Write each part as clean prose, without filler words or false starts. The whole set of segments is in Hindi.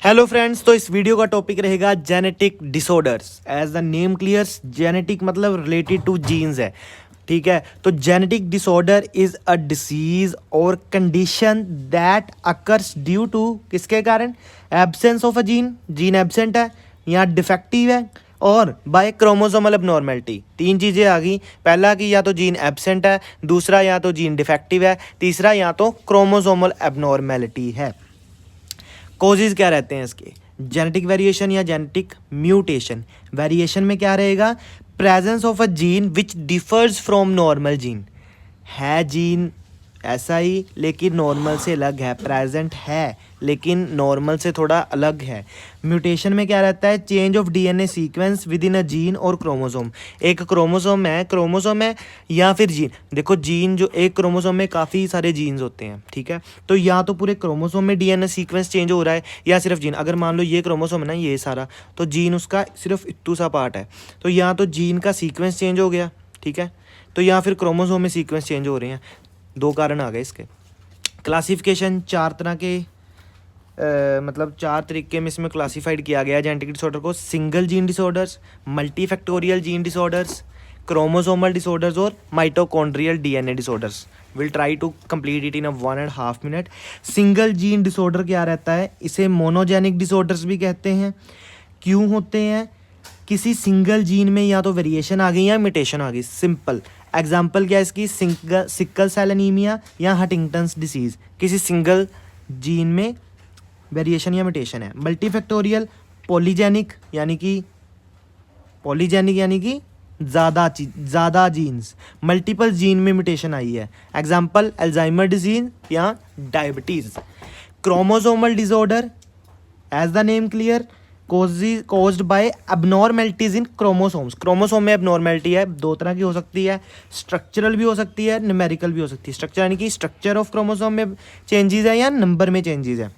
हेलो फ्रेंड्स, तो इस वीडियो का टॉपिक रहेगा genetic disorders. As the name clears, genetic मतलब रिलेटेड टू जीन्स है। ठीक है, तो genetic disorder is a disease or condition that occurs due to किसके कारण? Absence of a gene, gene absent है या डिफेक्टिव है, और बाय क्रोमोसोमल एबनॉर्मेलिटी। तीन चीज़ें आ गई। पहला कि या तो जीन एब्सेंट है, दूसरा या तो जीन डिफेक्टिव है, तीसरा या तो क्रोमोसोमल एबनॉर्मेलिटी है। कॉजेज क्या रहते हैं इसके? जेनेटिक वेरिएशन या जेनेटिक म्यूटेशन। वेरिएशन में क्या रहेगा? Presence of a gene which differs from normal gene. है जीन ऐसा ही लेकिन नॉर्मल से अलग है, प्रेजेंट है लेकिन नॉर्मल से थोड़ा अलग है। म्यूटेशन में क्या रहता है? Change of DNA sequence with in a gene और क्रोमोसोम। एक क्रोमोसोम है या फिर जीन। देखो, जीन जो एक क्रोमोसोम में काफ़ी सारे जीन्स होते हैं, ठीक है, तो या तो पूरे क्रोमोसोम में डीएनए सीक्वेंस चेंज हो रहा है या सिर्फ जीन। अगर मान लो ये क्रोमोसोम है ना, ये सारा, तो जीन उसका सिर्फ इतू सा पार्ट है, तो या तो जीन का सीक्वेंस चेंज हो गया, ठीक है, तो या फिर क्रोमोसोम में सीक्वेंस चेंज हो रहे हैं। दो कारण आ गए इसके। क्लासिफिकेशन चार तरह के मतलब चार तरीके में इसमें क्लासिफाइड किया गया जेनेटिक डिसऑर्डर को। Single gene disorders, multifactorial gene disorders, chromosomal disorders और mitochondrial DNA disorders. Will try to complete it in a 1.5 minute. Single gene disorder क्या रहता है? इसे मोनोजेनिक डिसऑर्डर्स भी कहते हैं। क्यों होते हैं? किसी सिंगल जीन में या तो वेरिएशन आ गई या म्यूटेशन आ गई, सिंपल। एग्जाम्पल क्या है इसकी? सिकल सेल एनीमिया या हंटिंगटन्स डिसीज। किसी सिंगल जीन में वेरिएशन या म्यूटेशन है। मल्टीफैक्टोरियल, पॉलीजेनिक यानी कि ज़्यादा जीन्स, मल्टीपल जीन में म्यूटेशन आई है। एग्जाम्पल अल्जाइमर डिजीज या diabetes. Chromosomal disorder, as the name clear, caused by abnormalities in chromosomes। Chromosome में एबनॉर्मेलिटी है, दो तरह की हो सकती है, स्ट्रक्चरल भी हो सकती है, न्यूमेरिकल भी हो सकती है। स्ट्रक्चर यानी कि स्ट्रक्चर ऑफ क्रोमोसोम में चेंजेस है या नंबर में चेंजेस है।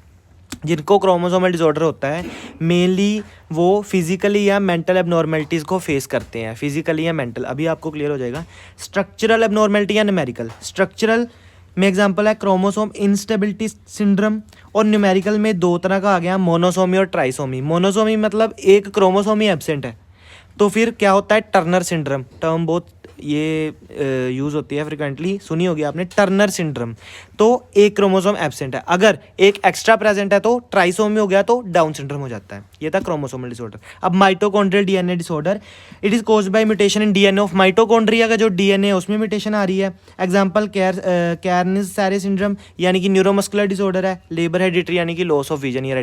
जिनको क्रोमोसोमल डिसऑर्डर होता है, मेनली वो फिजिकली या मेंटल एबनॉर्मेलिटीज़ को फेस करते हैं। फिजिकली या मेंटल, अभी आपको क्लियर हो जाएगा। स्ट्रक्चरल एबनॉर्मेलिटी या न्यूमेरिकल। स्ट्रक्चरल में एग्जांपल है क्रोमोसोम इंस्टेबिलिटी सिंड्रोम, और न्यूमेरिकल में दो तरह का आ गया, मोनोसोमी और ट्राइसोमी। मोनोसोमी मतलब एक क्रोमोसोम ही एब्सेंट है, तो फिर क्या होता है? Turner syndrome. टर्म बहुत ये यूज़ होती है फ्रिक्वेंटली, सुनी होगी आपने, टर्नर सिंड्रोम। तो एक क्रोमोसोम एब्सेंट है, अगर एक एक्स्ट्रा प्रेजेंट है तो ट्राइसोमी हो गया, तो डाउन सिंड्रोम हो जाता है। ये था क्रोमोसोमल डिसऑर्डर। अब mitochondrial DNA disorder, it is caused by mutation in DNA of mitochondria का जो डीएनए है उसमें म्यूटेशन आ रही है। एग्जांपल कैर्निस सैरे सिंड्रोम यानी कि न्यूरोमस्कुलर डिसऑर्डर है। लेबर हेडिटरी यानी कि लॉस ऑफ विजन या